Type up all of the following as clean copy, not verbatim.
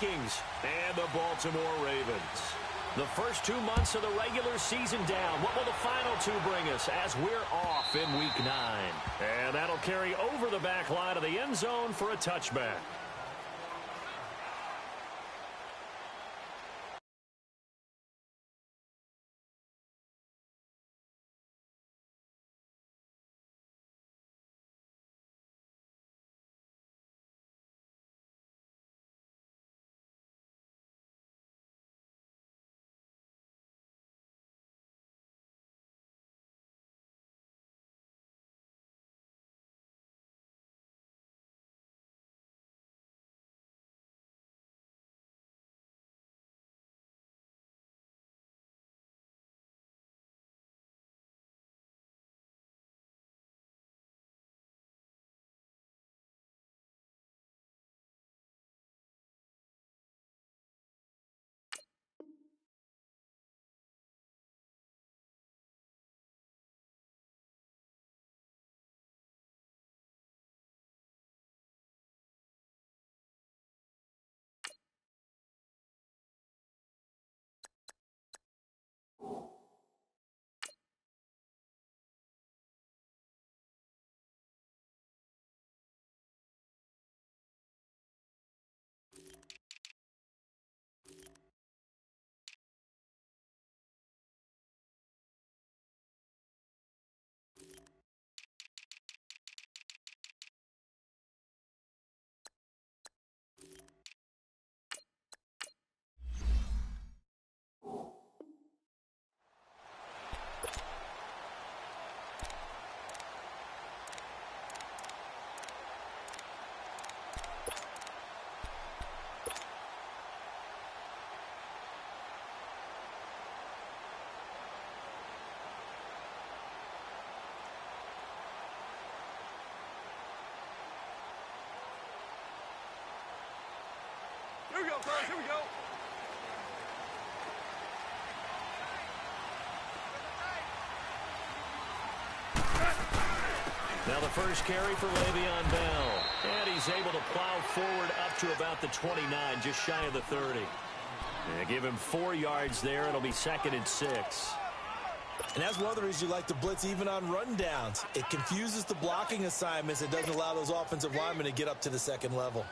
Vikings and the Baltimore Ravens. The first 2 months of the regular season down. What will the final 2 bring us as we're off in Week 9? And that'll carry over the back line of the end zone for a touchback. Here we go, fellas. Here we go. Now the first carry for Le'Veon Bell. And he's able to plow forward up to about the 29, just shy of the 30. And give him 4 yards there. It'll be 2nd and 6. And that's one of the reasons you like to blitz even on run downs. It confuses the blocking assignments. It doesn't allow those offensive linemen to get up to the second level.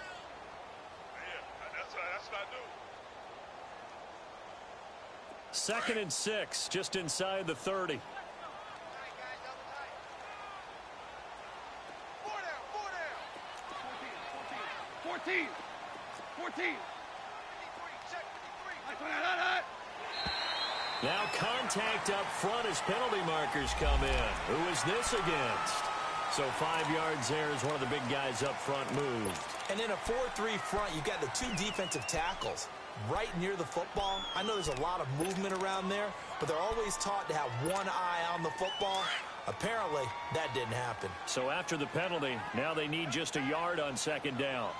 Second and 6, just inside the 30. 14. Now contact up front as penalty markers come in. Who is this against? So 5 yards there as one of the big guys up front moved. And in a 4-3 front, you've got the 2 defensive tackles right near the football. I know there's a lot of movement around there, but they're always taught to have one eye on the football. Apparently, that didn't happen. So after the penalty, now they need just a yard on 2nd down.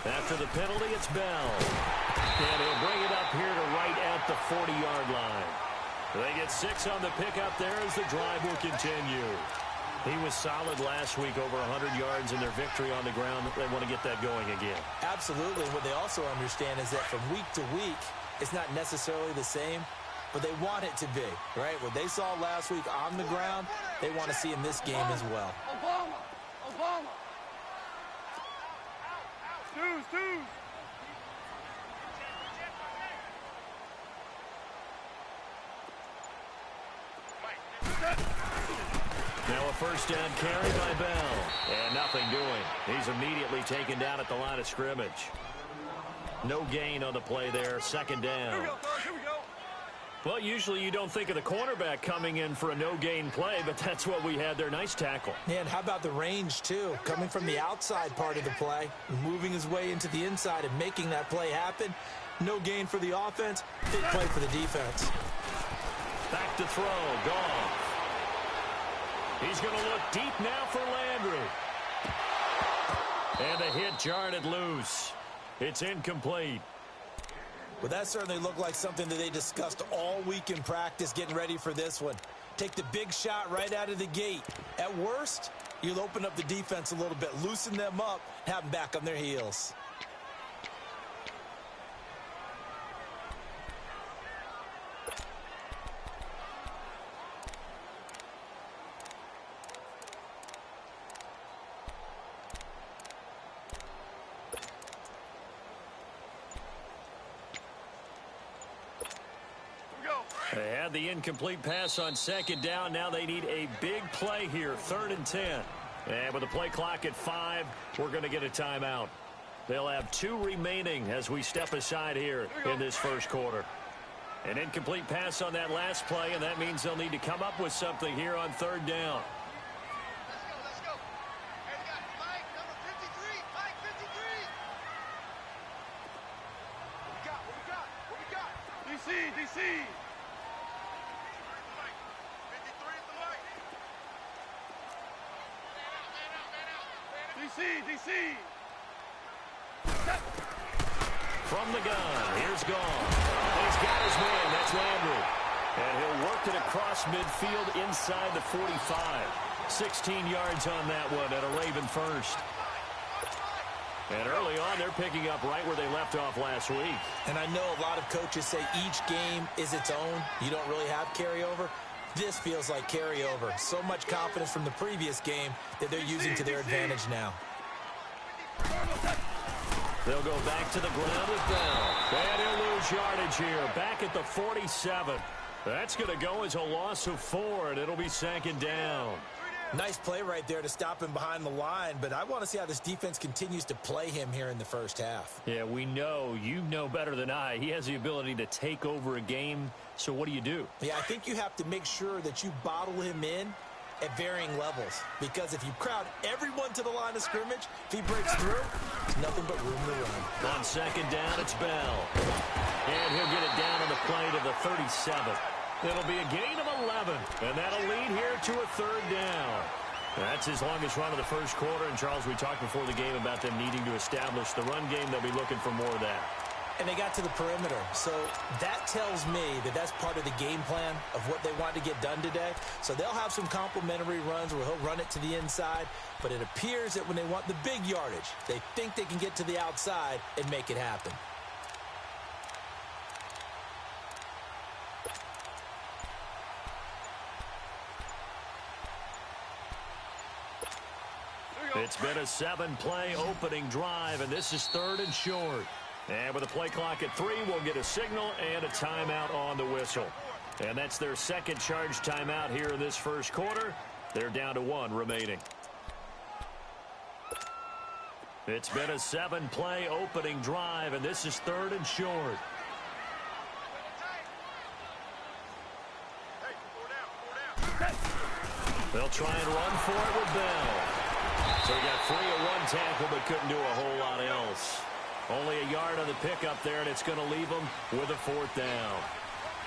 After the penalty, it's Bell. And he'll bring it up here to right at the 40-yard line. They get 6 on the pickup there as the drive will continue. He was solid last week, over 100 yards in their victory on the ground. They want to get that going again. Absolutely. What they also understand is that from week to week, it's not necessarily the same, but they want it to be, right? What they saw last week on the ground, they want to see in this game as well. Obama. Deuce. Now a first down carry by Bell. And nothing doing. He's immediately taken down at the line of scrimmage. No gain on the play there. 2nd down. Here we go, fellas. Here we go. Well, usually you don't think of the cornerback coming in for a no-gain play, but that's what we had there. Nice tackle. And how about the range, too? Coming from the outside part of the play, moving his way into the inside and making that play happen. No gain for the offense, big play for the defense. Back to throw. Goff. He's going to look deep now for Landry. And the hit jarred it loose. It's incomplete. Well, that certainly looked like something that they discussed all week in practice getting ready for this one. Take the big shot right out of the gate. At worst, You'll open up the defense a little bit, loosen them up, have them back on their heels. They had the incomplete pass on second down. Now they need a big play here, 3rd and 10. And with the play clock at 5, we're going to get a timeout. They'll have 2 remaining as we step aside here in this first quarter. An incomplete pass on that last play, and that means they'll need to come up with something here on 3rd down. Let's go. Hey, we got Mike, number 53. Mike, 53. What we got? DC. DC. From the gun, here's Gone. And he's got his man, that's Landry. And he'll work it across midfield inside the 45. 16 yards on that one at a Raven first. And early on, they're picking up right where they left off last week. And I know a lot of coaches say each game is its own. You don't really have carryover. This feels like carryover. So much confidence from the previous game that they're using to their advantage now. They'll go back to the ground with Bell. And he'll lose yardage here. Back at the 47. That's going to go as a loss of 4, and it'll be 2nd down. Nice play right there to stop him behind the line, but I want to see how this defense continues to play him here in the first half. Yeah, we know. You know better than I. He has the ability to take over a game, so what do? Yeah, I think you have to make sure that you bottle him in at varying levels, because if you crowd everyone to the line of scrimmage, if he breaks through, there's nothing but room to run. On 2nd down, it's Bell. And he'll get it down on the play to the 37. It'll be a gain of 11, and that'll lead here to a 3rd down. That's his longest run of the first quarter, and Charles, we talked before the game about them needing to establish the run game. They'll be looking for more of that. And they got to the perimeter, so that tells me that that's part of the game plan of what they want to get done today. So they'll have some complementary runs where he'll run it to the inside, but it appears that when they want the big yardage, they think they can get to the outside and make it happen. It's been a 7-play opening drive, and this is 3rd and short. And with the play clock at 3, we'll get a signal and a timeout on the whistle. And that's their second charge timeout here in this first quarter. They're down to 1 remaining. It's been a 7-play opening drive, and this is 3rd and short. They'll try and run for it with Bell. So he got free of 1 tackle, but couldn't do a whole lot else. Only a yard on the pickup there, and it's going to leave him with a 4th down.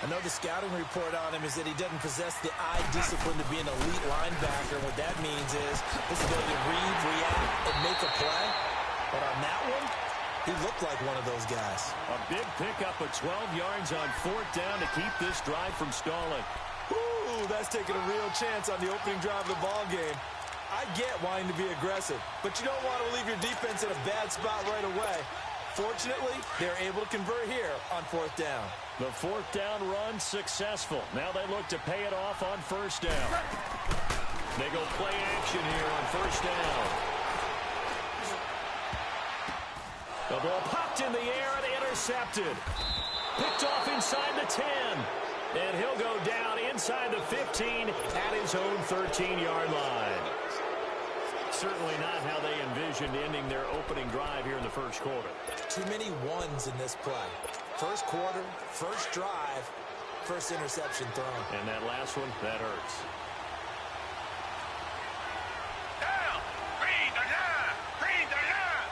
I know the scouting report on him is that he doesn't possess the eye discipline to be an elite linebacker. What that means is his ability to read, react, and make a play. But on that one, he looked like one of those guys. A big pickup of 12 yards on 4th down to keep this drive from stalling. Ooh, that's taking a real chance on the opening drive of the ball game. I get wanting to be aggressive, but you don't want to leave your defense in a bad spot right away. Fortunately, they're able to convert here on 4th down. The 4th down run successful. Now they look to pay it off on 1st down. They go play action here on 1st down. The ball popped in the air and intercepted. Picked off inside the 10. And he'll go down inside the 15 at his own 13-yard line. Certainly not how they envisioned ending their opening drive here in the first quarter. Too many ones in this play. First quarter, first drive, first interception thrown. And that last one, that hurts. Down! Green, they're down! Green, they're down!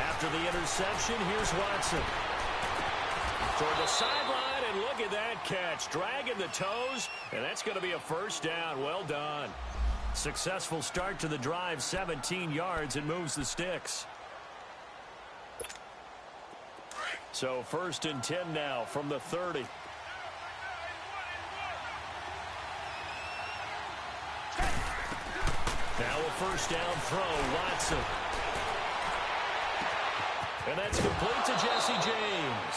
After the interception, here's Watson. Toward the sideline, and look at that catch. Dragging the toes, and that's going to be a 1st down. Well done. Successful start to the drive, 17 yards, and moves the sticks. So 1st and 10 now from the 30. Now a first down throw, Watson. And that's complete to Jesse James.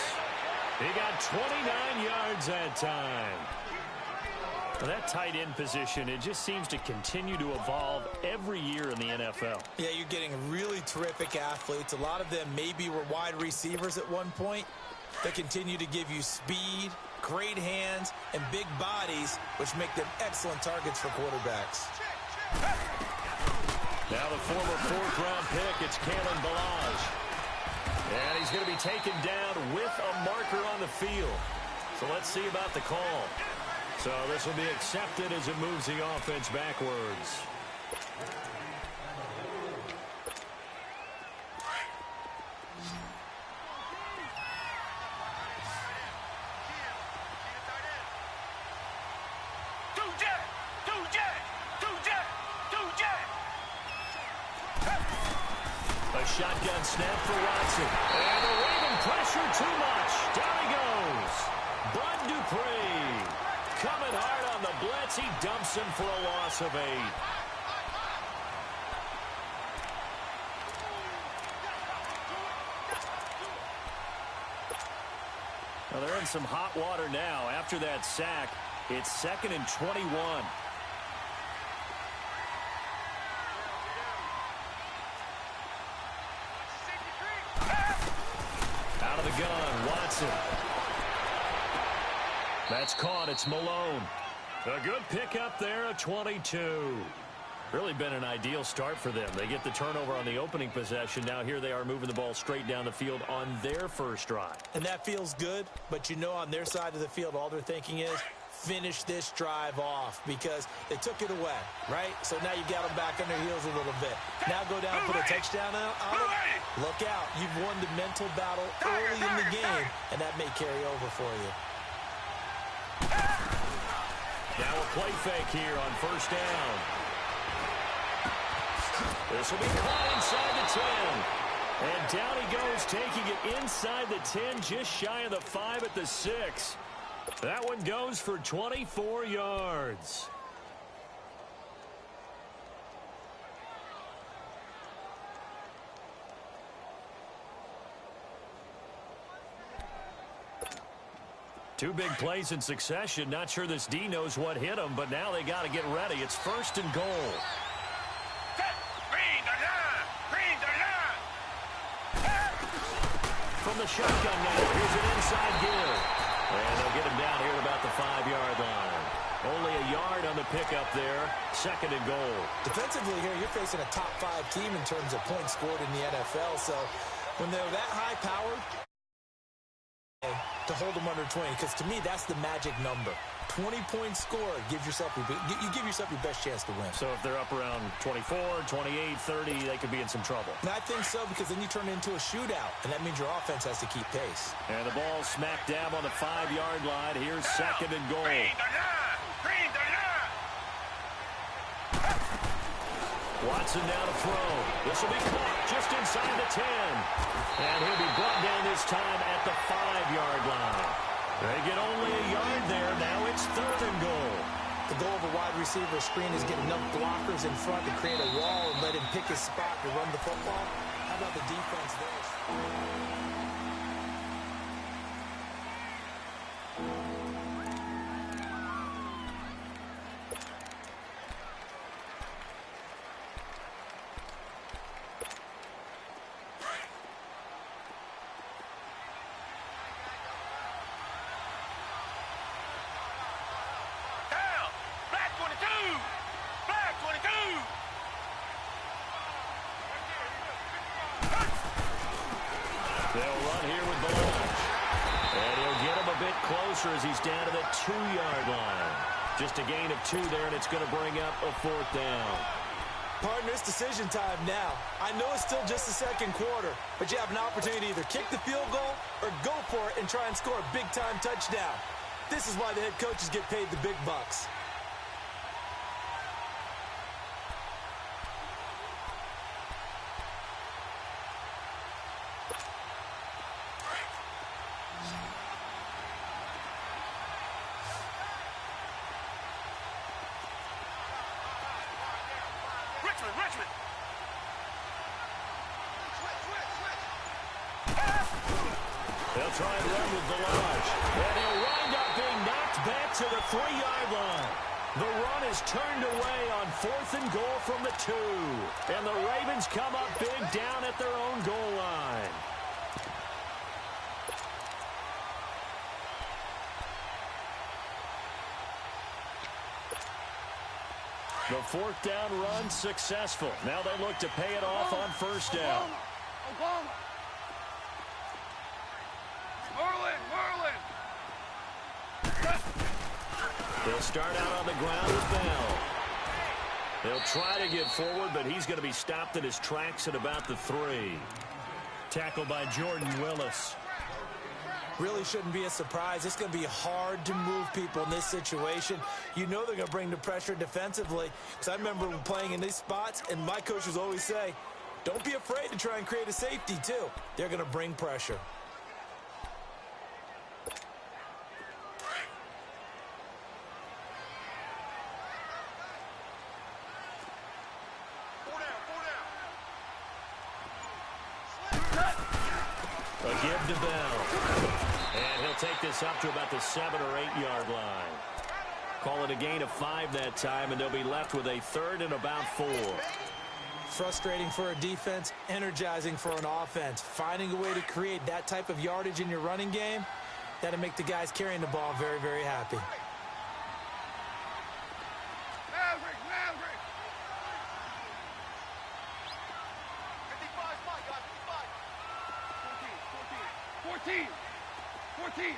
He got 29 yards that time. Well, that tight end position, it just seems to continue to evolve every year in the NFL. Yeah, you're getting really terrific athletes. A lot of them maybe were wide receivers at one point. They continue to give you speed, great hands, and big bodies, which make them excellent targets for quarterbacks. Now the former fourth-round pick, it's Kalen Ballage. And he's going to be taken down with a marker on the field. So let's see about the call. So this will be accepted as it moves the offense backwards. A shotgun snap for Watson. And the Raven pressure too much. Down he goes. Bud Dupree coming hard on the blitz. He dumps him for a loss of 8. Well, they're in some hot water now. After that sack, it's 2nd and 21. Out of the gun, Watson. That's caught. It's Malone. A good pickup there, a 22. Really been an ideal start for them. They get the turnover on the opening possession. Now here they are moving the ball straight down the field on their first drive. And that feels good, but you know on their side of the field, all they're thinking is finish this drive off because they took it away, right? So now you got them back on their heels a little bit. Now go down and put a touchdown on them. Look out. You've won the mental battle early in the game, and that may carry over for you. Now a play fake here on first down. This will be caught inside the 10. And down he goes, taking it inside the 10, just shy of the 5 at the 6. That one goes for 24 yards. Two big plays in succession. Not sure this D knows what hit him, but now they got to get ready. It's 1st and goal. From the shotgun now, here's an inside give. And they'll get him down here at about the 5-yard line. Only a yard on the pickup there. 2nd and goal. Defensively here, you're facing a top 5 team in terms of points scored in the NFL. So when they're that high powered, to hold them under 20, because to me that's the magic number. 20 points scored, you give yourself your best chance to win. So if they're up around 24, 28, 30, they could be in some trouble. And I think so, because then you turn it into a shootout, and that means your offense has to keep pace. And the ball smack dab on the 5-yard line. Here's 2nd and goal. Watson now to throw. This will be caught just inside the 10. And he'll be brought down this time at the 5-yard line. They get only a yard there. Now it's 3rd and goal. The goal of a wide receiver screen is get enough blockers in front to create a wall and let him pick his spot to run the football. How about the defense there? They'll run here with Ballage. And he'll get him a bit closer as he's down to the 2-yard line. Just a gain of 2 there, and it's going to bring up a 4th down. Partner, it's decision time now. I know it's still just the 2nd quarter, but you have an opportunity to either kick the field goal or go for it and try and score a big-time touchdown. This is why the head coaches get paid the big bucks. Richmond. They'll try and run with Delage. And he'll wind up being knocked back to the 3-yard line. The run is turned away on 4th and goal from the 2. And the Ravens come up big down at their own goal line. The 4th down run successful. Now they look to pay it off on 1st down. Obama. Merlin. They'll start out on the ground with Bell. They'll try to get forward, but he's going to be stopped in his tracks at about the 3. Tackled by Jordan Willis. Really shouldn't be a surprise. It's going to be hard to move people in this situation. You know they're going to bring the pressure defensively. Because I remember playing in these spots, and my coaches always say, don't be afraid to try and create a safety, too. They're going to bring pressure. A give to Bell. And he'll take this up to about the 7 or 8-yard line. Call it a gain of 5 that time, and they'll be left with a 3rd and about 4. Frustrating for a defense, energizing for an offense. Finding a way to create that type of yardage in your running game, that'll make the guys carrying the ball very, very happy. Maverick. 14.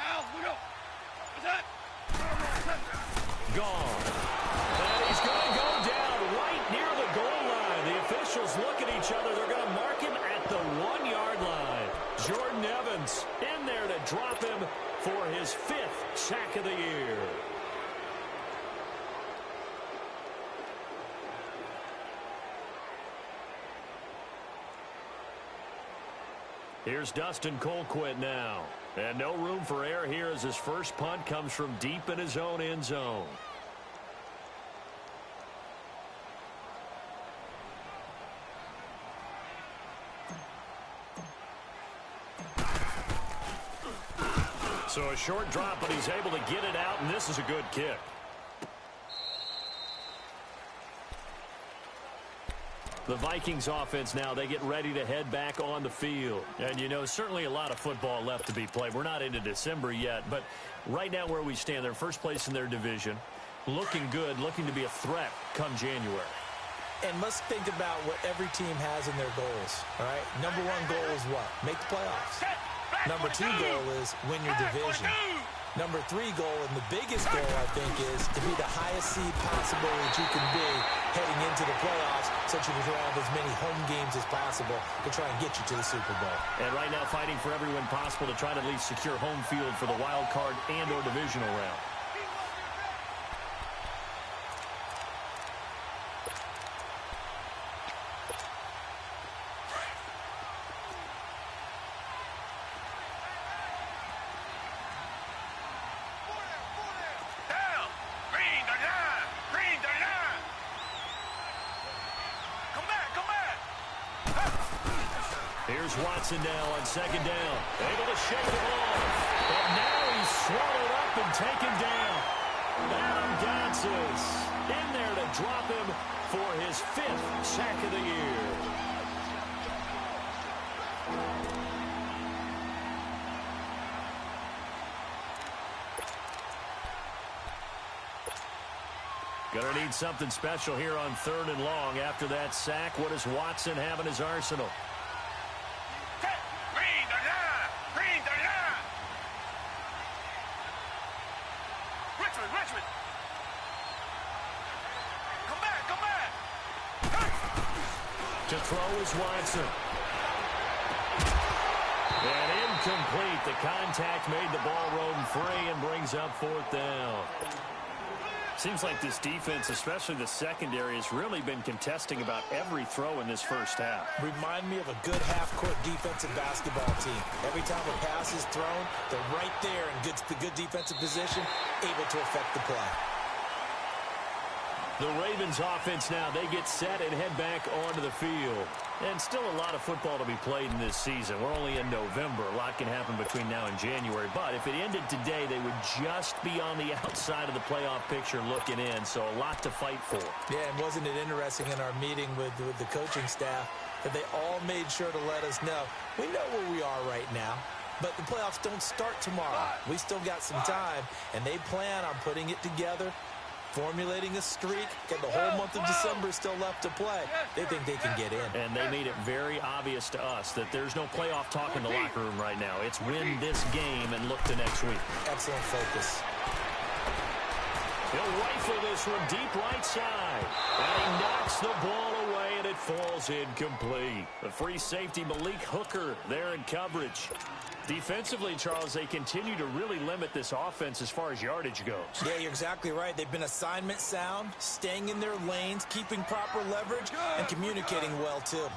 Al, we go. What's that? Gone. And he's going to go down right near the goal line. The officials look at each other. They're going to mark him at the 1-yard line. Jordan Evans in there to drop him for his 5th sack of the year. Here's Dustin Colquitt now. And no room for error here as his first punt comes from deep in his own end zone. So a short drop, but he's able to get it out, and this is a good kick. The Vikings offense now, they get ready to head back on the field. And, you know, certainly a lot of football left to be played. We're not into December yet, but right now where we stand, they're first place in their division, looking good, looking to be a threat come January. And let's think about what every team has in their goals, all right? Number 1 goal is what? Make the playoffs. Number 2 goal is win your division. Number 3 goal, and the biggest goal, I think, is to be the highest seed possible that you can be heading into the playoffs, so that you can have as many home games as possible to try and get you to the Super Bowl. And right now fighting for every win possible to try to at least secure home field for the wild card and or divisional round. Here's Watson now on 2nd down. Able to shake the ball. But now he's swallowed up and taken down. Adam Gotsis in there to drop him for his 5th sack of the year. Gonna need something special here on 3rd and long. After that sack, what does Watson have in his arsenal? Richmond. Come back. To throw is Watson. And incomplete. The contact made the ball roam free and brings up 4th down. Seems like this defense, especially the secondary, has really been contesting about every throw in this first half. Remind me of a good half-court defensive basketball team. Every time a pass is thrown, they're right there in good defensive position, able to affect the play. The Ravens offense now, they get set and head back onto the field. And still a lot of football to be played in this season. We're only in November. A lot can happen between now and January. But if it ended today, they would just be on the outside of the playoff picture looking in. So a lot to fight for. Yeah, and wasn't it interesting in our meeting with the coaching staff that they all made sure to let us know, we know where we are right now, but the playoffs don't start tomorrow. We still got some time, and they plan on putting it together, formulating a streak, got the whole month of December still left to play. They think they can get in. And they made it very obvious to us that there's no playoff talk in the locker room right now. It's win this game and look to next week. Excellent focus. He'll rifle this one deep right side. And he knocks the ball away, and it falls incomplete. The free safety, Malik Hooker, there in coverage. Defensively, Charles, they continue to really limit this offense as far as yardage goes. Yeah, you're exactly right. They've been assignment sound, staying in their lanes, keeping proper leverage, and communicating well, too.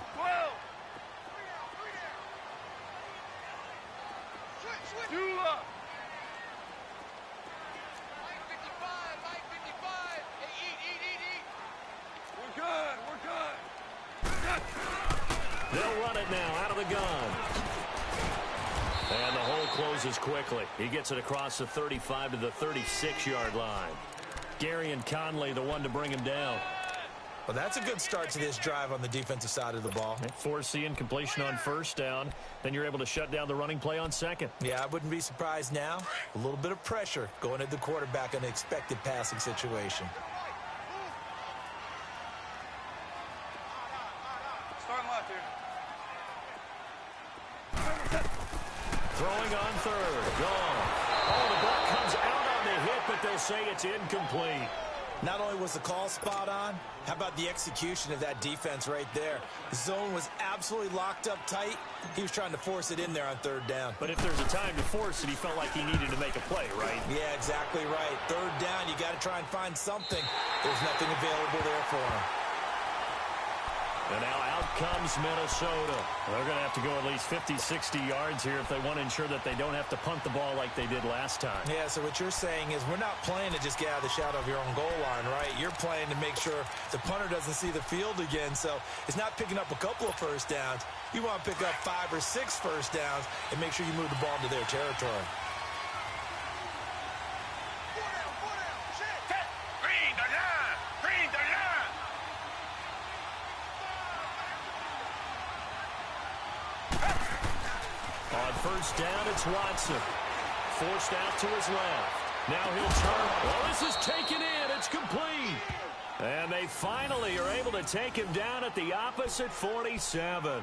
They'll run it now out of the gun. And the hole closes quickly. He gets it across the 35 to the 36-yard line. Gary and Conley, the one to bring him down. Well, that's a good start to this drive on the defensive side of the ball. Force the incompletion on first down. Then you're able to shut down the running play on second. Yeah, I wouldn't be surprised now. A little bit of pressure going at the quarterback in an expected passing situation. Throwing on third. Gone. Oh, the ball comes out on the hit, but they'll say it's incomplete. Not only was the call spot on, how about the execution of that defense right there? The zone was absolutely locked up tight. He was trying to force it in there on third down. But if there's a time to force it, he felt like he needed to make a play, right? Yeah, exactly right. Third down, you got to try and find something. There's nothing available there for him. And now out comes Minnesota. They're going to have to go at least 50, 60 yards here if they want to ensure that they don't have to punt the ball like they did last time. Yeah, so what you're saying is we're not playing to just get out of the shadow of your own goal line, right? You're playing to make sure the punter doesn't see the field again. So it's not picking up a couple of first downs. You want to pick up 5 or 6 first downs and make sure you move the ball into their territory. First down, it's Watson. Forced out to his left. Now he'll turn. Well, this is taken in. It's complete. And they finally are able to take him down at the opposite 47.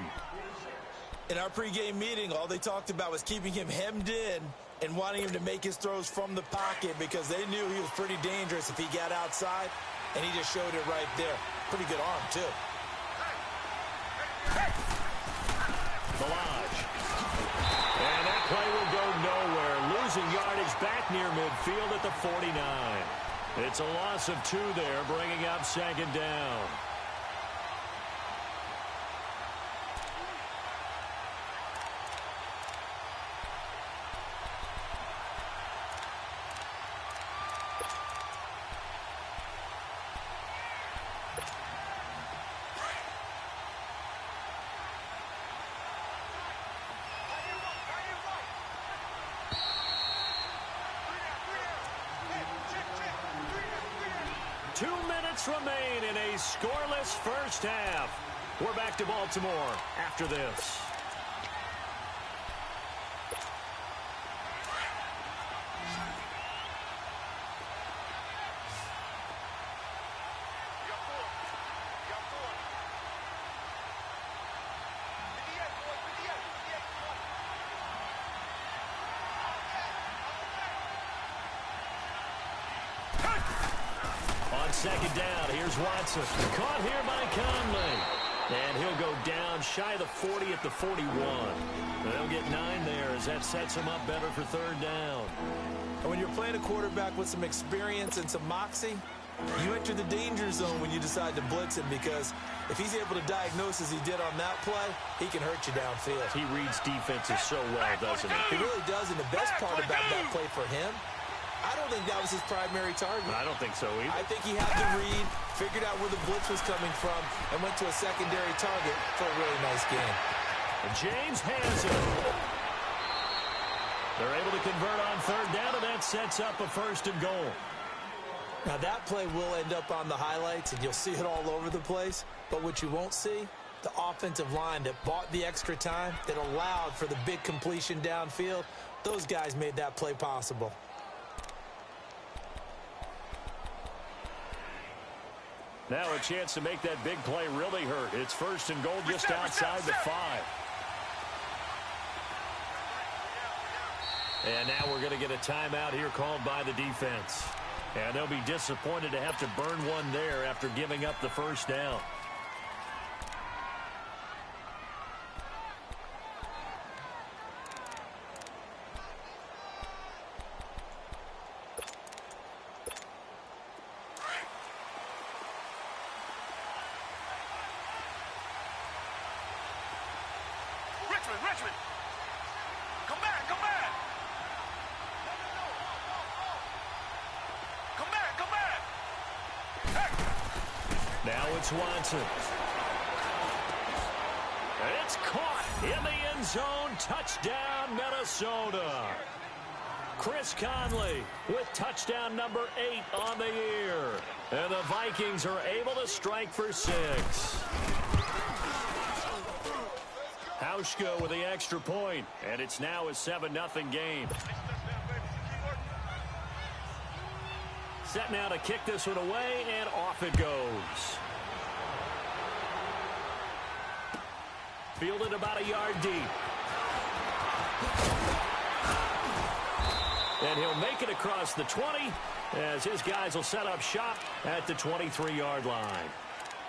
In our pregame meeting, all they talked about was keeping him hemmed in and wanting him to make his throws from the pocket because they knew he was pretty dangerous if he got outside, and he just showed it right there. Pretty good arm, too. Balaj. And that play will go nowhere. Losing yardage back near midfield at the 49. It's a loss of 2 there, bringing up second down. Remain in a scoreless first half. We're back to Baltimore after this. Second down, here's Watson. Caught here by Conley. And he'll go down shy of the 40 at the 41. They'll get 9 there as that sets him up better for third down. And when you're playing a quarterback with some experience and some moxie, you enter the danger zone when you decide to blitz him, because if he's able to diagnose as he did on that play, he can hurt you downfield. He reads defenses so well, doesn't he? He really does, and the best part about that play for him I don't think that was his primary target. I don't think so either. I think he had the read, figured out where the blitz was coming from, and went to a secondary target for a really nice gain. And James has it. They're able to convert on third down, and that sets up a 1st and goal. Now, that play will end up on the highlights, and you'll see it all over the place. But what you won't see, the offensive line that bought the extra time, that allowed for the big completion downfield, those guys made that play possible. Now a chance to make that big play really hurt. It's 1st and goal just outside the 5. And now we're going to get a timeout here called by the defense. And they'll be disappointed to have to burn one there after giving up the 1st down. Richmond! Come back! Come back! Hey! Now it's Watson. And it's caught in the end zone. Touchdown, Minnesota. Chris Conley with touchdown number 8 on the year. And the Vikings are able to strike for 6. Hauschka with the extra point, and it's now a 7-0 game. Set now to kick this one away, and off it goes. Fielded about a yard deep. And he'll make it across the 20 as his guys will set up shop at the 23-yard line.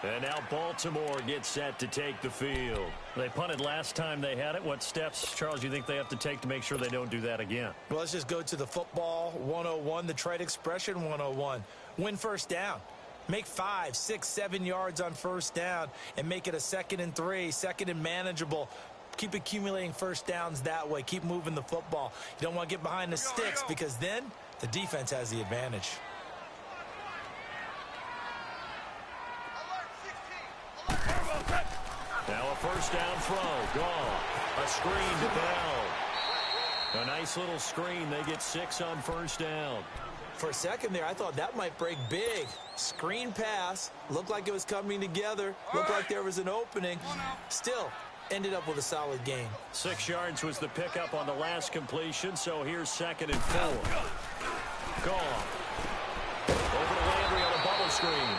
And now Baltimore gets set to take the field. They punted last time they had it. What steps, Charles, you think they have to take to make sure they don't do that again? Well, let's just go to the football 101, the trade expression 101. Win 1st down. Make 5, 6, 7 yards on 1st down and make it a 2nd and 3, 2nd and manageable. Keep accumulating 1st downs that way. Keep moving the football. You don't want to get behind the sticks because then the defense has the advantage. Now a 1st down throw. Gone. A screen to Bell. A nice little screen. They get 6 on 1st down. For a second there, I thought that might break big. Screen pass. Looked like it was coming together. Looked like there was an opening. Still, ended up with a solid gain. 6 yards was the pickup on the last completion, so here's 2nd and 4. Gone. Over to Landry on a bubble screen.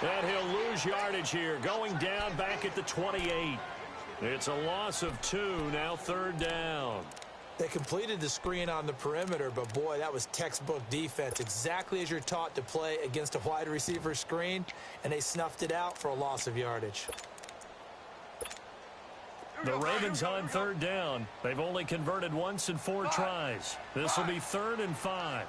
And he'll lose yardage here, going down back at the 28. It's a loss of 2, now 3rd down. They completed the screen on the perimeter, but boy, that was textbook defense. Exactly as you're taught to play against a wide receiver screen, and they snuffed it out for a loss of yardage. The Ravens on 3rd down. They've only converted once in 4 tries. This will be 3rd and 5.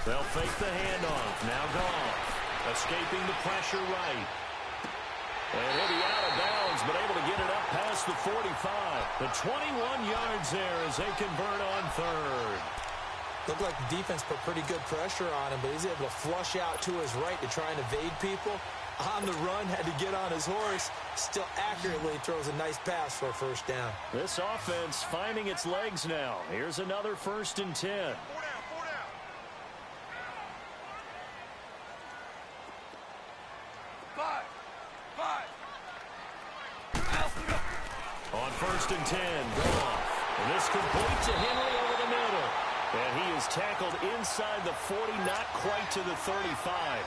They'll fake the handoff. Now Goff. Escaping the pressure right. And he'll be out of bounds, but able to get it up past the 45. The 21 yards there as they convert on 3rd. Looked like the defense put pretty good pressure on him, but he's able to flush out to his right to try and evade people. On the run, had to get on his horse. Still accurately throws a nice pass for a 1st down. This offense finding its legs now. Here's another 1st and 10. On 1st and 10, Goff. And this complete to Henry over the middle. And he is tackled inside the 40, not quite to the 35.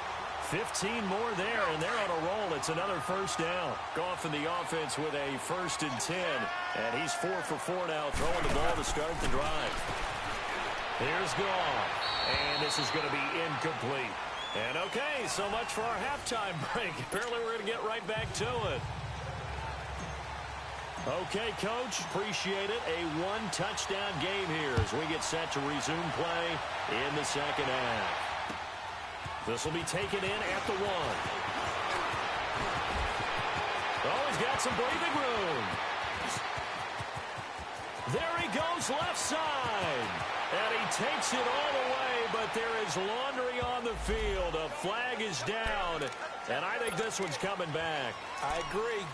15 more there, and they're on a roll. It's another 1st down. Goff in the offense with a 1st and 10. And he's 4 for 4 now, throwing the ball to start the drive. Here's Goff. And this is going to be incomplete. And okay, so much for our halftime break. Apparently we're going to get right back to it. Okay, Coach, appreciate it. A 1-touchdown game here as we get set to resume play in the 2nd half. This will be taken in at the 1. Oh, he's got some breathing room. There he goes left side. And he takes it all the way, but there is laundry on the field. A flag is down, and I think this one's coming back. I agree.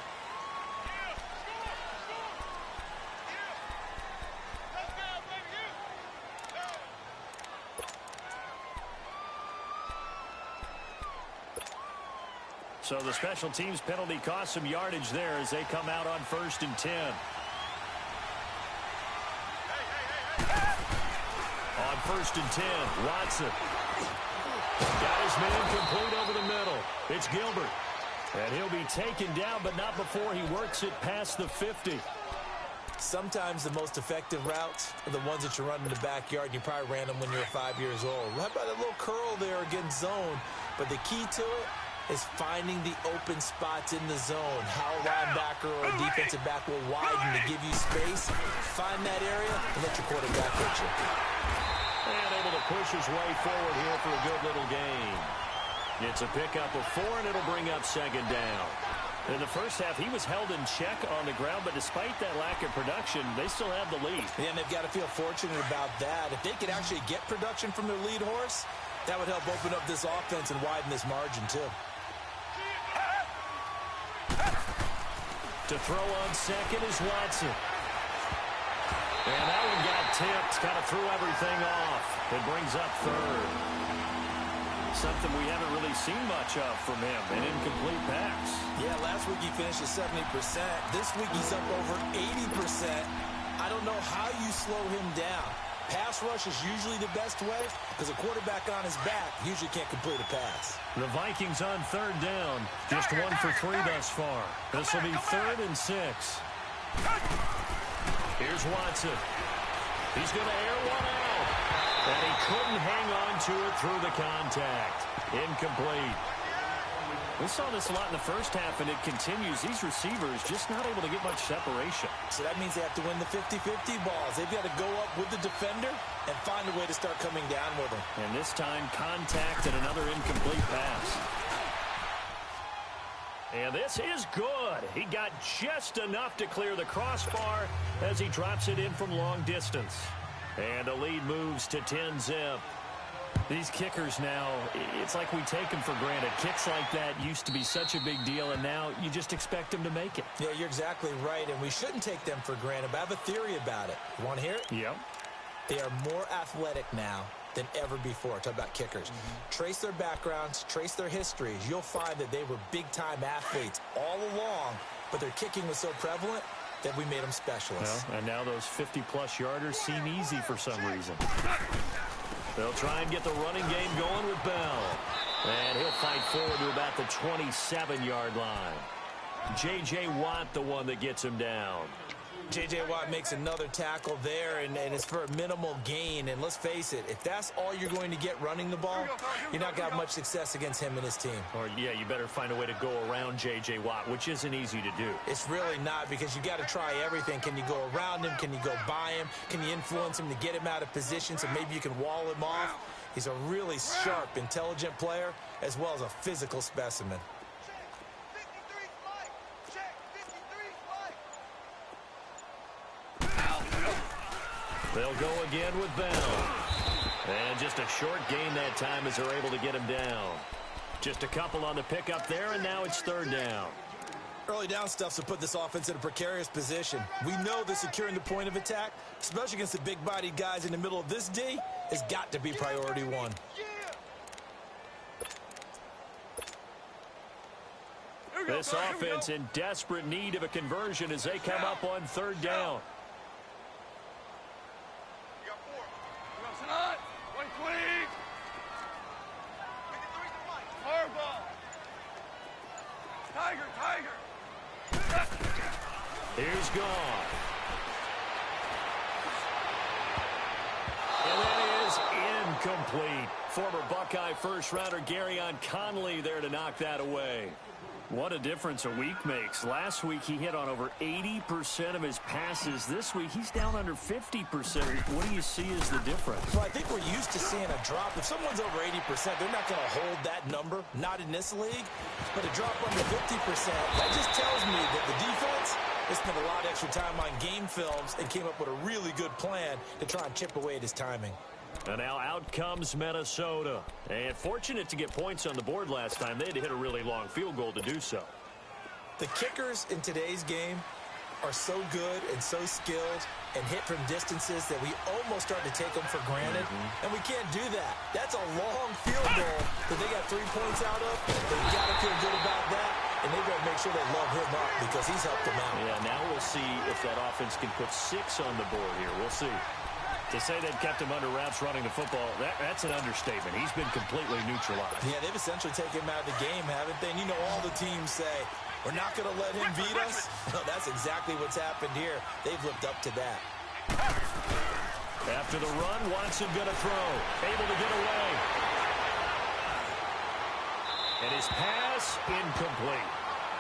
So the special teams penalty cost some yardage there as they come out on 1st and 10. On 1st and 10, Watson. Got his man complete over the middle. It's Gilbert. And he'll be taken down, but not before he works it past the 50. Sometimes the most effective routes are the ones that you run in the backyard, and you probably ran them when you were 5 years old. How about a little curl there against zone? But the key to it is finding the open spots in the zone. How a linebacker or a defensive back will widen to give you space. Find that area and let your quarterback hit you. And able to push his way forward here for a good little gain. It's a pickup of 4, and it'll bring up 2nd down. In the first half, he was held in check on the ground, but despite that lack of production, they still have the lead. Yeah, and they've got to feel fortunate about that. If they could actually get production from their lead horse, that would help open up this offense and widen this margin, too. To throw on 2nd is Watson. And that one got tipped, kind of threw everything off. It brings up 3rd. Something we haven't really seen much of from him, an incomplete pass. Yeah, last week he finished at 70%. This week he's up over 80%. I don't know how you slow him down. Pass rush is usually the best way because a quarterback on his back usually can't complete a pass. The Vikings on 3rd down. Just 1 for 3 thus far. This will be 3rd and 6. Here's Watson. He's going to air one out. And he couldn't hang on to it through the contact. Incomplete. We saw this a lot in the first half, and it continues. These receivers just not able to get much separation. So that means they have to win the 50-50 balls. They've got to go up with the defender and find a way to start coming down with them. And this time, contact and another incomplete pass. And this is good. He got just enough to clear the crossbar as he drops it in from long distance. And the lead moves to 10-zip. These kickers now, it's like we take them for granted. Kicks like that used to be such a big deal, and now you just expect them to make it. Yeah, you're exactly right, and we shouldn't take them for granted, but I have a theory about it. You want to hear it? Yep. They are more athletic now than ever before. Talk about kickers. Trace their backgrounds, trace their histories. You'll find that they were big-time athletes all along, but their kicking was so prevalent that we made them specialists. Well, and now those 50-plus yarders seem easy for some reason. They'll try and get the running game going with Bell. And he'll fight forward to about the 27-yard line. J.J. Watt, the one that gets him down. J.J. Watt makes another tackle there, and it's for a minimal gain. And let's face it, if that's all you're going to get running the ball, you're not going to have much success against him and his team. Or, yeah, you better find a way to go around J.J. Watt, which isn't easy to do. It's really not, because you got to try everything. Can you go around him? Can you go by him? Can you influence him to get him out of position so maybe you can wall him off? He's a really sharp, intelligent player, as well as a physical specimen. They'll go again with Bell. And just a short gain that time as they're able to get him down. Just a couple on the pickup there, and now it's 3rd down. Early down stuff's to put this offense in a precarious position. We know that securing the point of attack, especially against the big-bodied guys in the middle of this D, has got to be priority 1. This offense in desperate need of a conversion as they come up on 3rd down. Here's gone. And that is incomplete. Former Buckeye first-rounder Garyon Conley there to knock that away. What a difference a week makes. Last week, he hit on over 80% of his passes. This week, he's down under 50%. What do you see as the difference? Well, I think we're used to seeing a drop. If someone's over 80%, they're not going to hold that number, not in this league. But a drop under 50%, that just tells me that the defense has spent a lot of extra time on game films and came up with a really good plan to try and chip away at his timing. And now out comes Minnesota. And fortunate to get points on the board last time. They had to hit a really long field goal to do so. The kickers in today's game are so good and so skilled and hit from distances that we almost start to take them for granted. And we can't do that. That's a long field goal that they got 3 points out of. They've got to feel good about that. And they've got to make sure they love him up because he's helped them out. Yeah, now we'll see if that offense can put 6 on the board here. We'll see. To say they've kept him under wraps running the football, that's an understatement. He's been completely neutralized. Yeah, they've essentially taken him out of the game, haven't they? And you know all the teams say, we're not going to let him beat us. No, that's exactly what's happened here. They've lived up to that. After the run, Watson going to throw. Able to get away. And his pass incomplete.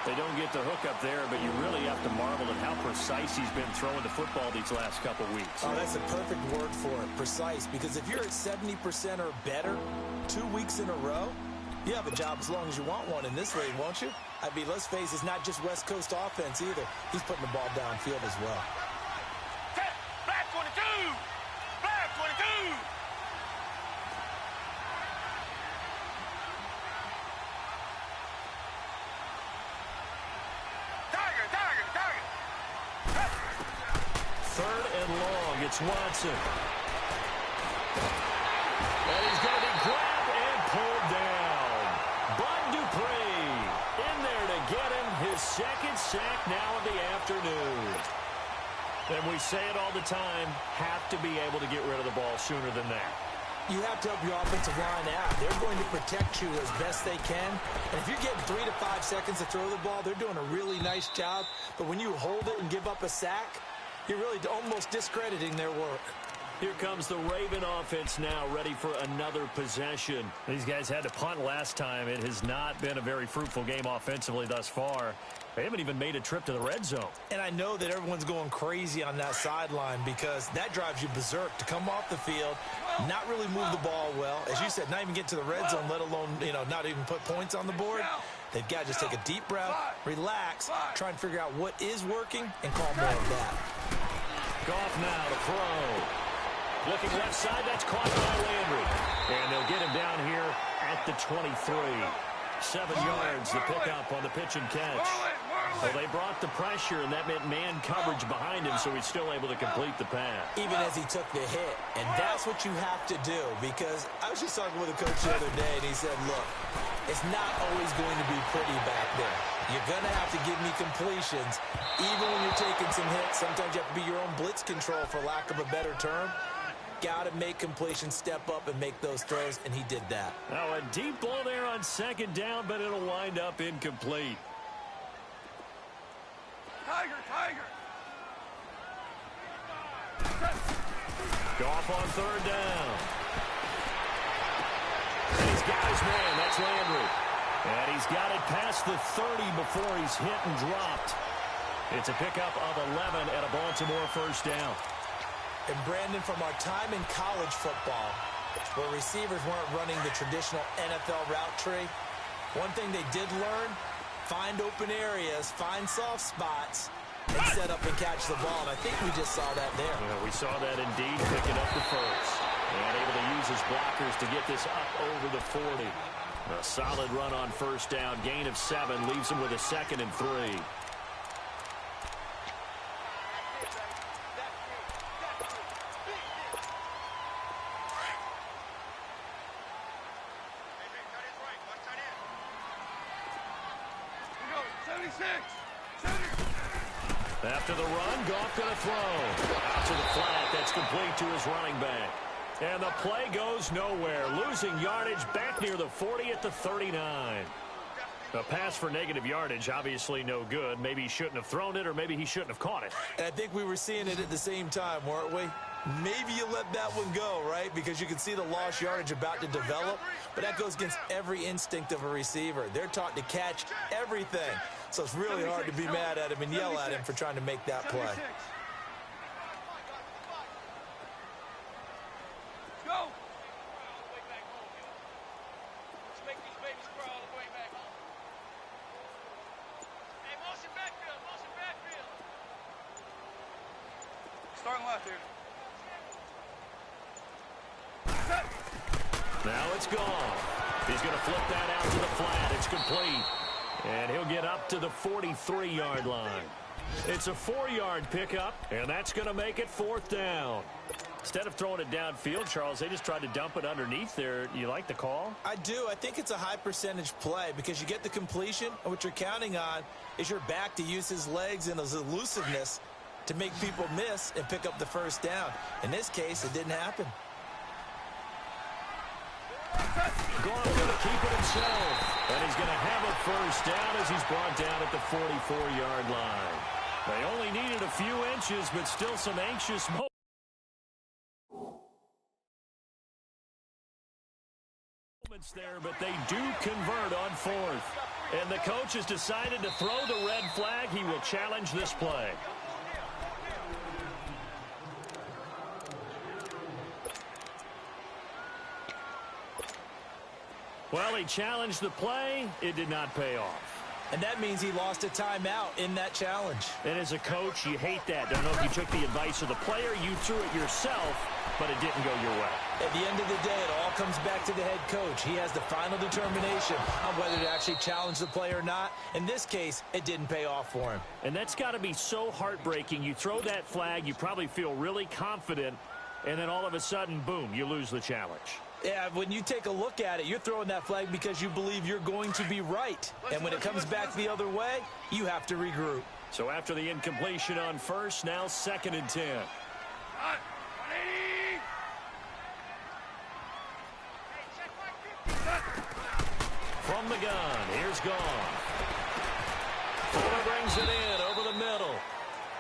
They don't get the hook up there, but you really have to marvel at how precise he's been throwing the football these last couple weeks. Oh, that's a perfect word for it, precise, because if you're at 70% or better 2 weeks in a row, you have a job as long as you want one in this league, won't you? I mean, let's face it, it's not just West Coast offense either. He's putting the ball downfield as well. Black 22! Black 22! Third and long, it's Watson. And he's going to be grabbed and pulled down. Bud Dupree in there to get him his second sack now of the afternoon. And we say it all the time, have to be able to get rid of the ball sooner than that. You have to help your offensive line out. They're going to protect you as best they can. And if you're getting 3 to 5 seconds to throw the ball, they're doing a really nice job. But when you hold it and give up a sack, you're really almost discrediting their work. Here comes the Raven offense now, ready for another possession. These guys had to punt last time. It has not been a very fruitful game offensively thus far. They haven't even made a trip to the red zone. And I know that everyone's going crazy on that sideline because that drives you berserk to come off the field, not really move the ball well. As you said, not even get to the red zone, let alone, not even put points on the board. They've got to just take a deep breath, relax, try and figure out what is working, and call more of that. Goff now to throw. Looking left side, that's caught by Landry. And they'll get him down here at the 23. 7 yards, the pickup on the pitch and catch. Well, they brought the pressure, and that meant man coverage behind him, so he's still able to complete the pass. Even as he took the hit. And that's what you have to do, because I was just talking with a coach the other day, and he said, look, it's not always going to be pretty back there. You're going to have to give me completions. Even when you're taking some hits, sometimes you have to be your own blitz control, for lack of a better term. Got to make completions, step up, and make those throws, and he did that. Now a deep ball there on second down, but it'll wind up incomplete. Tiger! Goff on third down. And he's got his man. That's Landry. And he's got it past the 30 before he's hit and dropped. It's a pickup of 11 at a Baltimore first down. And Brandon, from our time in college football, where receivers weren't running the traditional NFL route tree, one thing they did learn, find open areas, find soft spots, and set up and catch the ball. And I think we just saw that there. Yeah, we saw that indeed, picking up the first. And able to use his blockers to get this up over the 40. A solid run on first down. Gain of 7 leaves him with a 2nd and 3. After the run, Goff going to throw. Out to the flat. That's complete to his running back. And the play goes nowhere. Losing yardage back near the 40 at the 39. A pass for negative yardage, obviously no good. Maybe he shouldn't have thrown it, or maybe he shouldn't have caught it. And I think we were seeing it at the same time, weren't we? Maybe you let that one go, right? Because you can see the lost yardage about to develop, but that goes against every instinct of a receiver. They're taught to catch everything. So it's really hard to be mad at him and yell at him for trying to make that play. Go! Let's make these babies crawl all the way back home. Hey, motion backfield, motion backfield. Starting left here. Now it's gone. He's going to flip that out to the flat. It's complete. And he'll get up to the 43-yard line. It's a 4-yard pickup, and that's going to make it 4th down. Instead of throwing it downfield, Charles, they just tried to dump it underneath there. You like the call? I do. I think it's a high percentage play because you get the completion, and what you're counting on is your back to use his legs and his elusiveness to make people miss and pick up the first down. In this case, it didn't happen. Goff's going to keep it himself, and he's going to have a first down as he's brought down at the 44-yard line. They only needed a few inches, but still some anxious moments there, but they do convert on 4th. And the coach has decided to throw the red flag. He will challenge this play. Well, he challenged the play. It did not pay off. And that means he lost a timeout in that challenge. And as a coach, you hate that. Don't know if you took the advice of the player. You threw it yourself, but it didn't go your way. At the end of the day, it all comes back to the head coach. He has the final determination on whether to actually challenge the play or not. In this case, it didn't pay off for him. And that's got to be so heartbreaking. You throw that flag, you probably feel really confident, and then all of a sudden, boom, you lose the challenge. Yeah, when you take a look at it, you're throwing that flag because you believe you're going to be right. And when it comes back the other way, you have to regroup. So after the incompletion on first, now 2nd and 10. From the gun, here's Goff. Fuller brings it in over the middle.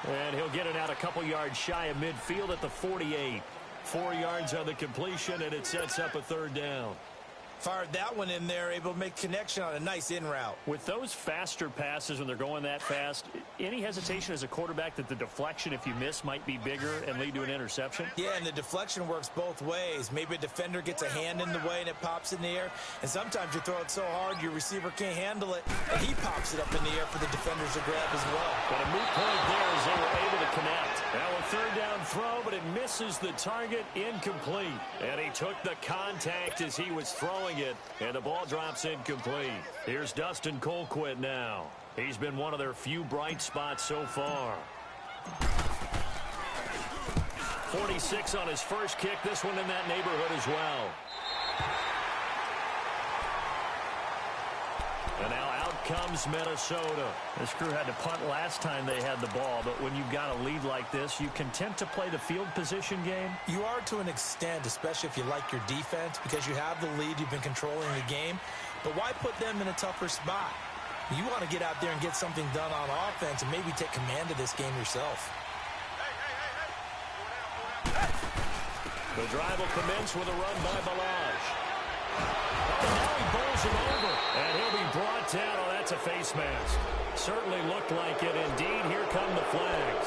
And he'll get it out a couple yards shy of midfield at the 48. 4 yards on the completion, and it sets up a 3rd down. Fired that one in there, able to make connection on a nice in route. With those faster passes when they're going that fast, any hesitation as a quarterback that the deflection, if you miss, might be bigger and lead to an interception? Yeah, and the deflection works both ways. Maybe a defender gets a hand in the way and it pops in the air. And sometimes you throw it so hard your receiver can't handle it, and he pops it up in the air for the defenders to grab as well. But a moot point there as they were able to connect. Now a 3rd down throw, but it misses the target, incomplete. And he took the contact as he was throwing it, and the ball drops incomplete. Here's Dustin Colquitt now. He's been one of their few bright spots so far. 46 on his first kick. This one in that neighborhood as well. And now out comes Minnesota. This crew had to punt last time they had the ball, but when you've got a lead like this, you content to play the field position game? You are to an extent, especially if you like your defense, because you have the lead, you've been controlling the game. But why put them in a tougher spot? You want to get out there and get something done on offense and maybe take command of this game yourself. The drive will commence with a run by Balaj. Now he bowls him over, and he'll be brought down. Oh, that's a face mask. Certainly looked like it. Indeed, here come the flags.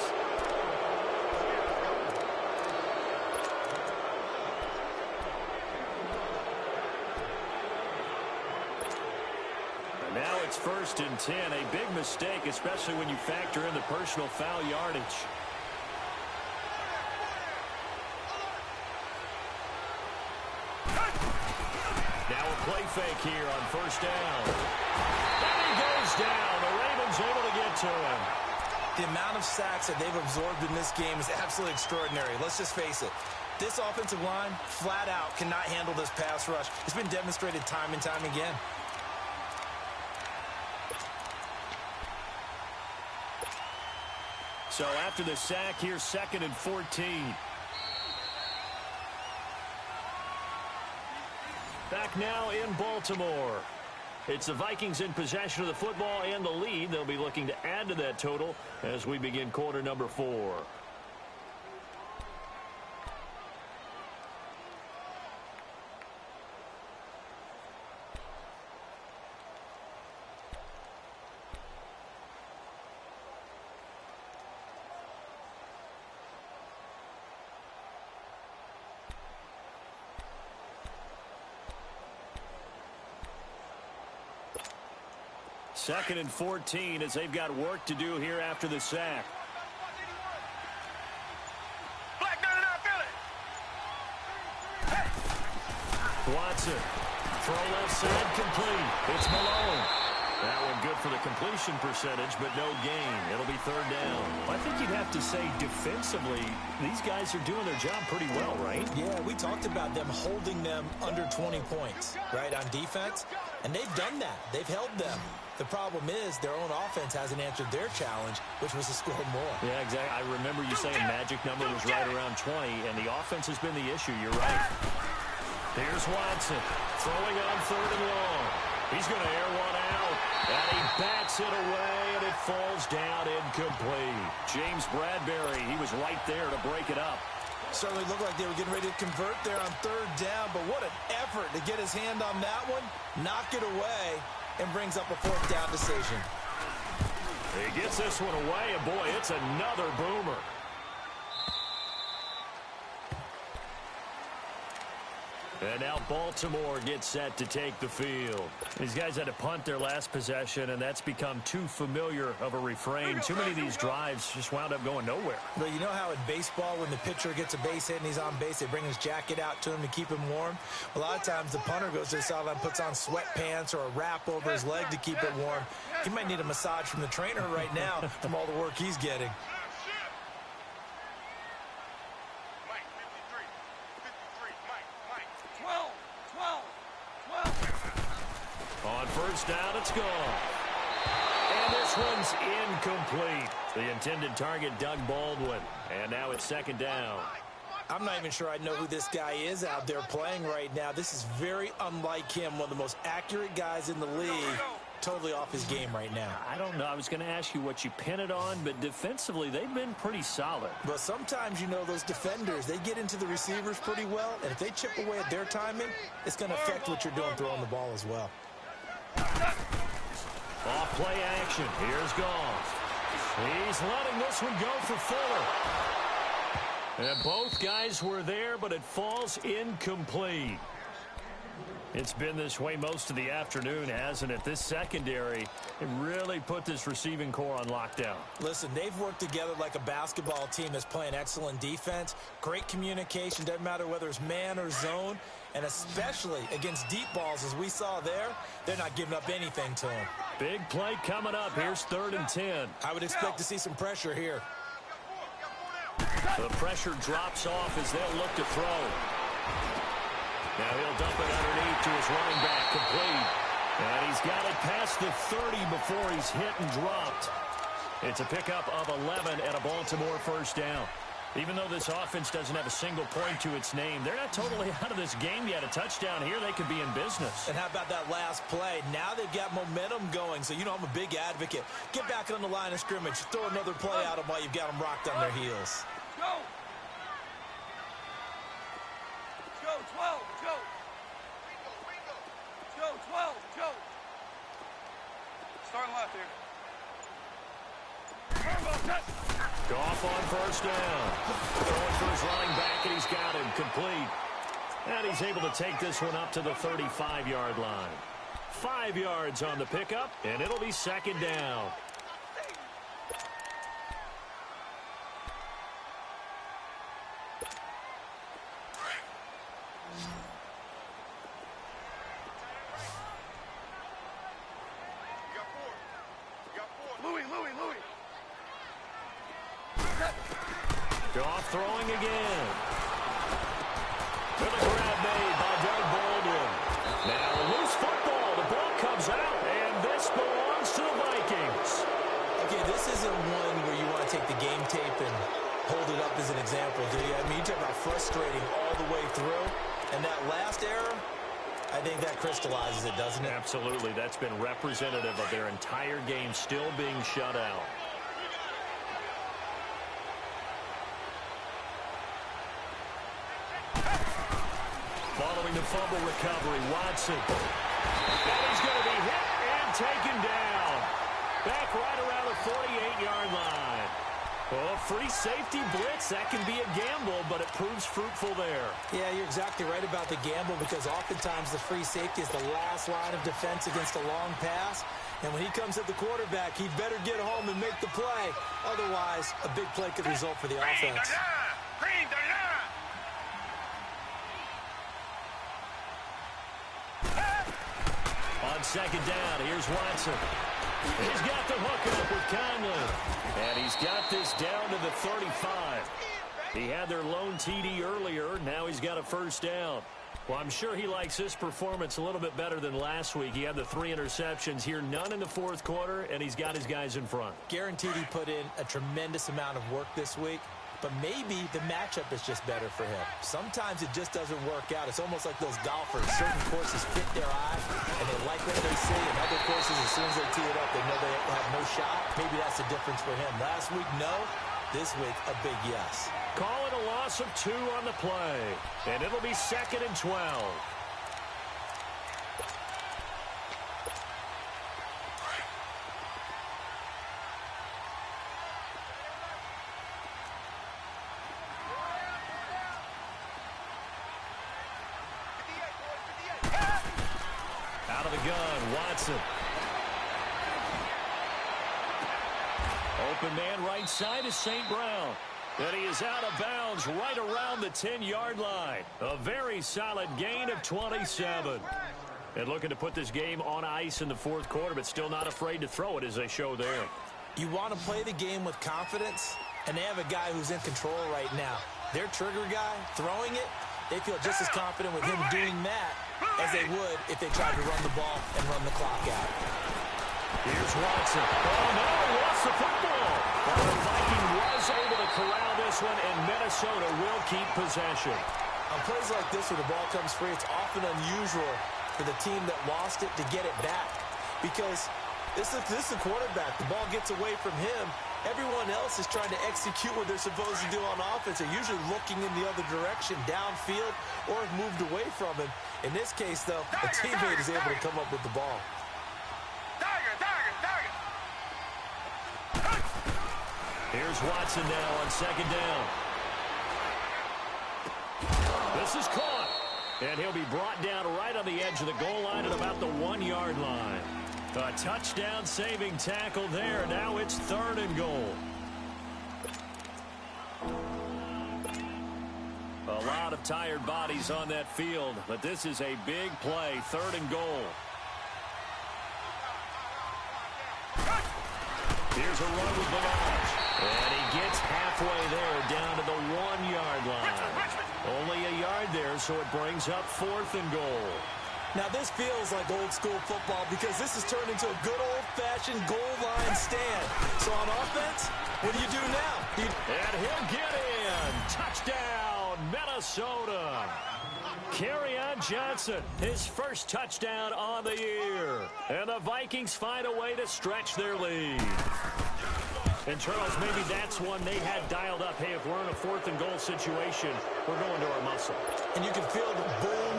And now it's 1st and 10. A big mistake, especially when you factor in the personal foul yardage. Play fake here on 1st down. And he goes down. The Ravens able to get to him. The amount of sacks that they've absorbed in this game is absolutely extraordinary. Let's just face it. This offensive line, flat out, cannot handle this pass rush. It's been demonstrated time and time again. So after the sack, here's 2nd and 14. Back now in Baltimore. It's the Vikings in possession of the football and the lead. They'll be looking to add to that total as we begin quarter number 4. Second and 14 as they've got work to do here after the sack. Watson. Throw left side complete. It's Malone. That one good for the completion percentage, but no gain. It'll be third down. I think you'd have to say defensively, these guys are doing their job pretty well, right? Yeah, we talked about them holding them under 20 points, right, on defense. And they've done that. They've held them. The problem is their own offense hasn't answered their challenge, which was to score more. Yeah, exactly. I remember you saying magic number was right around 20, and the offense has been the issue. You're right. Here's Watson throwing on third and long. He's going to air one out, and he bats it away, and it falls down incomplete. James Bradbury, he was right there to break it up. Certainly looked like they were getting ready to convert there on third down, but what an effort to get his hand on that one, knock it away, and brings up a fourth down decision. He gets this one away, and boy, it's another boomer. And now Baltimore gets set to take the field. These guys had to punt their last possession, and that's become too familiar of a refrain. Too many of these drives just wound up going nowhere. But you know how in baseball, when the pitcher gets a base hit and he's on base, they bring his jacket out to him to keep him warm? A lot of times the punter goes to the sideline, puts on sweatpants or a wrap over his leg to keep it warm. He might need a massage from the trainer right now from all the work he's getting. On first down, it's gone. And this one's incomplete. The intended target, Doug Baldwin. And now it's second down. I'm not even sure I know who this guy is out there playing right now. This is very unlike him, one of the most accurate guys in the league. Totally off his game right now. I don't know. I was going to ask you what you pin it on, but defensively, they've been pretty solid. But sometimes, you know, those defenders, they get into the receivers pretty well, and if they chip away at their timing, it's going to affect what you're doing throwing the ball as well. Off play action. Here's Goff. He's letting this one go for Fuller. And both guys were there, but it falls incomplete. It's been this way most of the afternoon, hasn't it? This secondary, it really put this receiving core on lockdown. Listen, they've worked together like a basketball team that's playing excellent defense. Great communication, doesn't matter whether it's man or zone. And especially against deep balls, as we saw there, they're not giving up anything to them. Big play coming up. Here's 3rd and 10. I would expect to see some pressure here. The pressure drops off as they'll look to throw. Now he'll dump it underneath to his running back, complete. And he's got it past the 30 before he's hit and dropped. It's a pickup of 11 and a Baltimore first down. Even though this offense doesn't have a single point to its name, they're not totally out of this game yet. A touchdown here, they could be in business. And how about that last play? Now they've got momentum going, so you know I'm a big advocate. Get back on the line of scrimmage. Throw another play at them while you've got them rocked on their heels. Go! Go, 12, go! Go, 12, go! Start left here. Goff on first down. Throwing for his running back, and he's got him complete. And he's able to take this one up to the 35-yard line. 5 yards on the pickup, and it'll be second down. Goff throwing again. With a grab made by Doug Baldwin. Now a loose football. The ball comes out, and this belongs to the Vikings. Okay, this isn't one where you want to take the game tape and hold it up as an example, do you? I mean, you talk about frustrating all the way through. And that last error, I think that crystallizes it, doesn't it? Absolutely. That's been representative of their entire game still being shut out. Following the fumble recovery, Watson. And he's going to be hit and taken down. Back right around the 48-yard line. Oh, free safety blitz, that can be a gamble, but it proves fruitful there. Yeah, you're exactly right about the gamble because oftentimes the free safety is the last line of defense against a long pass. And when he comes at the quarterback, he better get home and make the play. Otherwise, a big play could result for the offense. On second down, here's Watson. He's got the hook up with Conley. And he's got this down to the 35. He had their lone TD earlier. Now he's got a first down. Well, I'm sure he likes this performance a little bit better than last week. He had the 3 interceptions here, none in the fourth quarter, and he's got his guys in front. Guaranteed he put in a tremendous amount of work this week, but maybe the matchup is just better for him. Sometimes it just doesn't work out. It's almost like those golfers. Certain courses fit their eye, and they like what they see. And other courses, as soon as they tee it up, they know they have no shot. Maybe that's the difference for him. Last week, no. This week, a big yes. Call it a loss of 2 on the play. And it'll be 2nd and 12. Out of the gun, Watson. Open man right side is St. Brown. And he is out of bounds right around the 10-yard line. A very solid gain of 27. And looking to put this game on ice in the fourth quarter, but still not afraid to throw it as they show there. You want to play the game with confidence, and they have a guy who's in control right now. Their trigger guy, throwing it, they feel just as confident with him doing that as they would if they tried to run the ball and run the clock out. Here's Watson. Oh, no, he lost the football. Well, the Viking was able to corral this one, and Minnesota will keep possession. On plays like this where the ball comes free, it's often unusual for the team that lost it to get it back because this is the quarterback. The ball gets away from him. Everyone else is trying to execute what they're supposed to do on offense. They're usually looking in the other direction, downfield, or have moved away from him. In this case, though, a teammate is able to come up with the ball. Here's Watson now on second down. This is caught. And he'll be brought down right on the edge of the goal line at about the 1-yard line. A touchdown-saving tackle there. Now it's 3rd and goal. A lot of tired bodies on that field, but this is a big play. 3rd and goal. Here's a run with Barrage. And he gets halfway there down to the 1-yard line. Only a yard there, so it brings up 4th and goal. Now, this feels like old-school football because this has turned into a good old-fashioned goal line stand. So on offense, what do you do now? And he'll get in. Touchdown, Minnesota. Kerryon Johnson, his first touchdown on the year. And the Vikings find a way to stretch their lead. And, Charles, maybe that's one they had dialed up. Hey, if we're in a 4th and goal situation, we're going to our muscle. And you can feel the boom,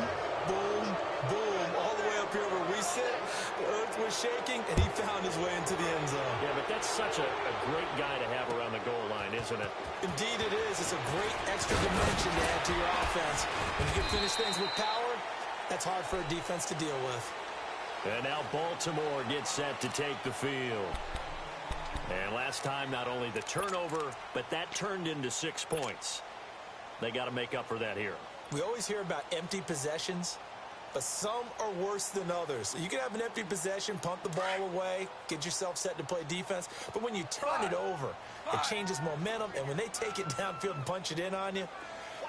boom, boom all the way up here where we sit. The earth was shaking, and he found his way into the end zone. Yeah, but that's such a great guy to have around the goal line, isn't it? Indeed it is. It's a great extra dimension to add to your offense. When you can finish things with power, that's hard for a defense to deal with. And now Baltimore gets set to take the field. And last time, not only the turnover, but that turned into 6 points. They got to make up for that here. We always hear about empty possessions, but some are worse than others. You can have an empty possession, punt the ball away, get yourself set to play defense, but when you turn it over, it changes momentum, and when they take it downfield and punch it in on you,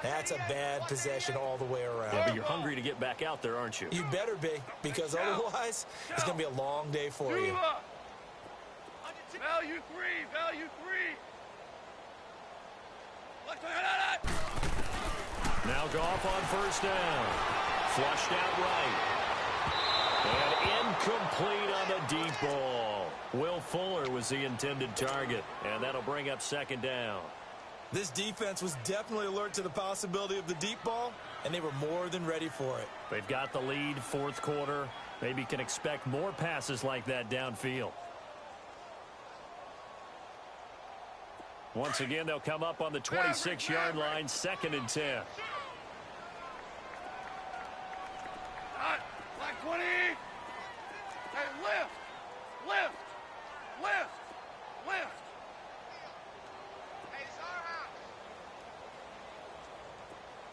that's a bad possession all the way around. Yeah, but you're hungry to get back out there, aren't you? You better be, because otherwise, it's going to be a long day for you. Value 3, value 3. Now Goff on first down. Flushed out right. And incomplete on the deep ball. Will Fuller was the intended target, and that'll bring up second down. This defense was definitely alert to the possibility of the deep ball, and they were more than ready for it. They've got the lead, fourth quarter. Maybe can expect more passes like that downfield. Once again, they'll come up on the 26-yard line, 2nd and 10. Black 20. Hey, lift. Lift. Lift. Lift. Hey, it's our house.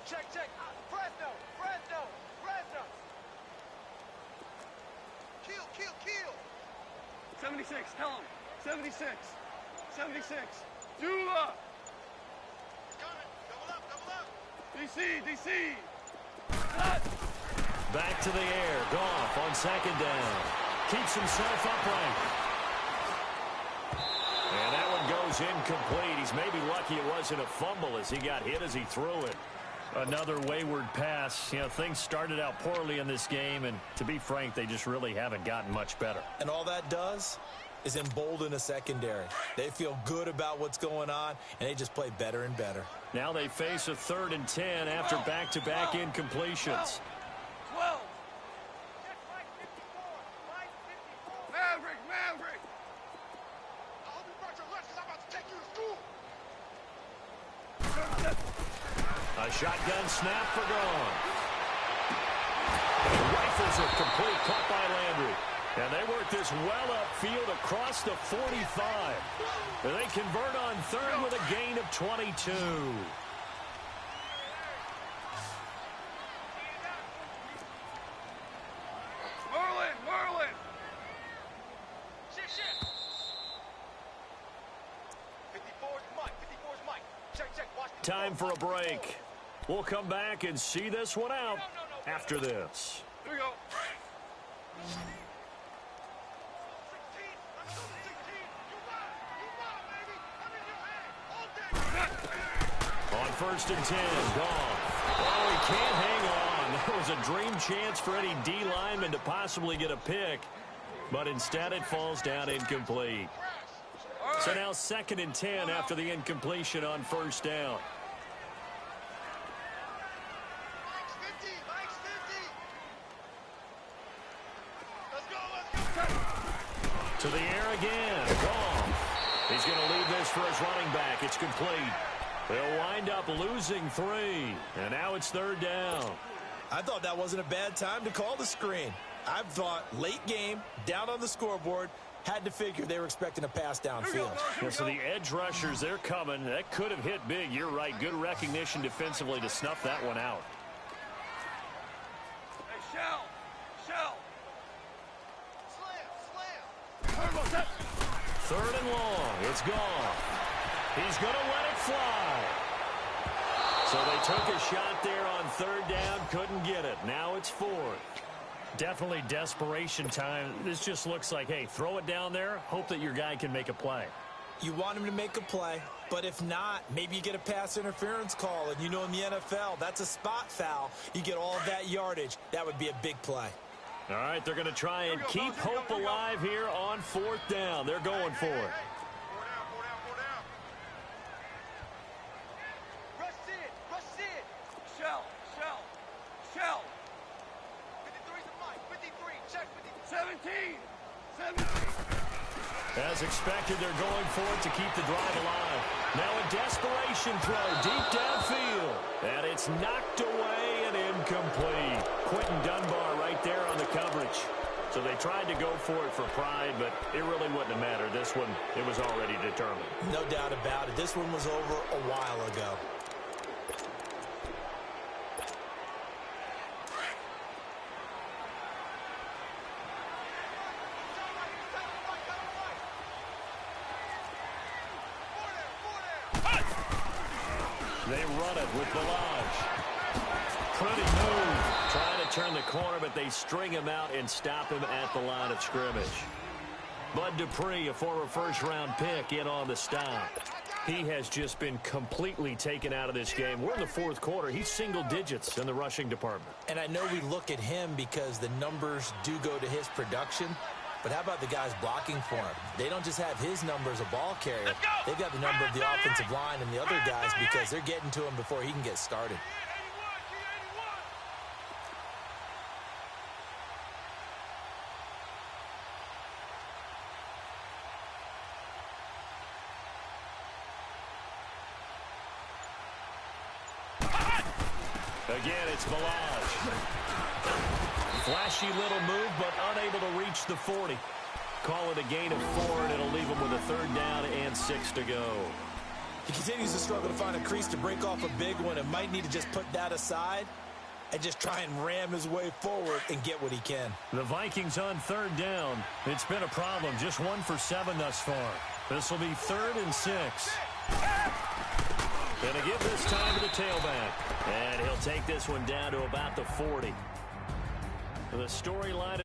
Check, check. Fresno. Fresno. Fresno. Kill, kill, kill. 76. Tell him. 76. 76. Dula. It's coming. Double up, double up. DC, DC. Cut. Back to the air. Goff on 2nd down. Keeps himself upright. And that one goes incomplete. He's maybe lucky it wasn't a fumble as he got hit as he threw it. Another wayward pass. You know, things started out poorly in this game, and to be frank, they just really haven't gotten much better. And all that does is embolden a secondary. They feel good about what's going on, and they just play better and better. Now they face a 3rd and 10 after back-to-back incompletions. 12. Maverick, Maverick. I hope you brought your lunch because I'm about to take you to school. A shotgun snap for Gone. And rifles it complete, caught by Landry. And they work this well upfield across the 45. And they convert on 3rd with a gain of 22. Merlin, Merlin. Shit, shit. 54's Mike, 54's Mike. Check, check, watch. Time for a break. We'll come back and see this one out after this. Here we go. On 1st and 10, Goff. Oh, he can't hang on. That was a dream chance for any D lineman to possibly get a pick, but instead it falls down incomplete. So now 2nd and 10 after the incompletion on 1st down. Mike's 50, Mike's 50. Let's go, let's go. To the air again, Goff. He's going to leave this for his running back. It's complete. They'll wind up losing 3, and now it's 3rd down. I thought that wasn't a bad time to call the screen. I thought late game, down on the scoreboard, had to figure they were expecting a pass downfield. Yeah, so the edge rushers, they're coming. That could have hit big. You're right. Good recognition defensively to snuff that one out. Hey, Shell. Shell. Slam, slam. 3rd and long. It's gone. He's going to let it fly. So they took a shot there on 3rd down. Couldn't get it. Now it's 4th. Definitely desperation time. This just looks like, hey, throw it down there. Hope that your guy can make a play. You want him to make a play, but if not, maybe you get a pass interference call. And you know in the NFL, that's a spot foul. You get all of that yardage. That would be a big play. All right, they're going to try and keep hope alive here on 4th down. They're going for it. Shell, shell, shell. 53's a Mike, 53, check 53. 17. As expected, they're going for it to keep the drive alive. Now a desperation throw deep downfield. And it's knocked away and incomplete. Quentin Dunbar right there on the coverage. So they tried to go for it for pride, but it really wouldn't have mattered. This one, it was already determined. No doubt about it. This one was over a while ago. They run it with Balaj. Pretty move. Trying to turn the corner, but they string him out and stop him at the line of scrimmage. Bud Dupree, a former first-round pick, in on the stop. He has just been completely taken out of this game. We're in the fourth quarter. He's single digits in the rushing department. And I know we look at him because the numbers do go to his production, but how about the guys blocking for him? They don't just have his number as a ball carrier. They've got the number of the offensive line and the other guys because they're getting to him before he can get started. Again, it's Balaj. Flashy little move, but unable to reach the 40. Call it a gain of 4, and it'll leave him with a third down and 6 to go. He continues to struggle to find a crease to break off a big one and might need to just put that aside and just try and ram his way forward and get what he can. The Vikings on third down. It's been a problem. Just 1 for 7 thus far. This will be 3rd and 6. Gonna give this time to the tailback. And he'll take this one down to about the 40. The storyline